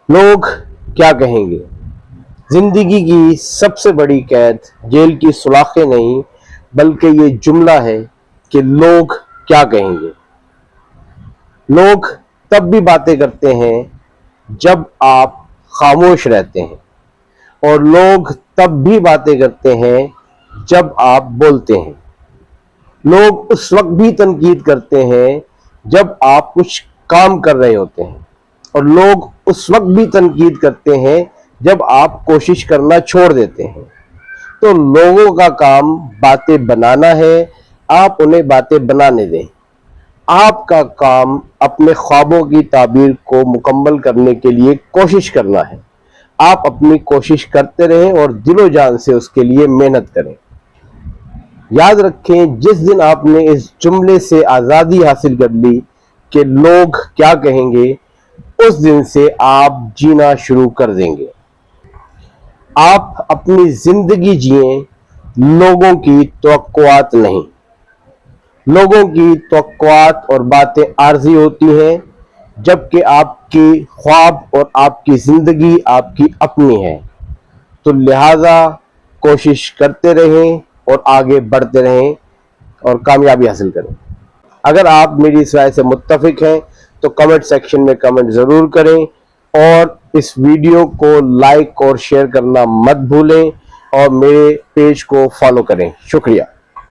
لوگ کیا کہیں گے؟ زندگی کی سب سے بڑی قید جیل کی سلاخیں نہیں بلکہ یہ جملہ ہے کہ لوگ کیا کہیں گے۔ لوگ تب بھی باتیں کرتے ہیں جب آپ خاموش رہتے ہیں، اور لوگ تب بھی باتیں کرتے ہیں جب آپ بولتے ہیں۔ لوگ اس وقت بھی تنقید کرتے ہیں جب آپ کچھ کام کر رہے ہوتے ہیں، اور لوگ اس وقت بھی تنقید کرتے ہیں جب آپ کوشش کرنا چھوڑ دیتے ہیں۔ تو لوگوں کا کام باتیں بنانا ہے، آپ انہیں باتیں بنانے دیں۔ آپ کا کام اپنے خوابوں کی تعبیر کو مکمل کرنے کے لیے کوشش کرنا ہے۔ آپ اپنی کوشش کرتے رہیں اور دل و جان سے اس کے لیے محنت کریں۔ یاد رکھیں، جس دن آپ نے اس جملے سے آزادی حاصل کر لی کہ لوگ کیا کہیں گے، اس دن سے آپ جینا شروع کر دیں گے۔ آپ اپنی زندگی جئیں، لوگوں کی توقعات نہیں۔ لوگوں کی توقعات اور باتیں عارضی ہوتی ہیں، جبکہ آپ کی خواب اور آپ کی زندگی آپ کی اپنی ہے۔ تو لہٰذا کوشش کرتے رہیں اور آگے بڑھتے رہیں اور کامیابی حاصل کریں۔ اگر آپ میری اس رائے سے متفق ہیں تو کمنٹ سیکشن میں کمنٹ ضرور کریں، اور اس ویڈیو کو لائک اور شیئر کرنا مت بھولیں، اور میرے پیج کو فالو کریں۔ شکریہ۔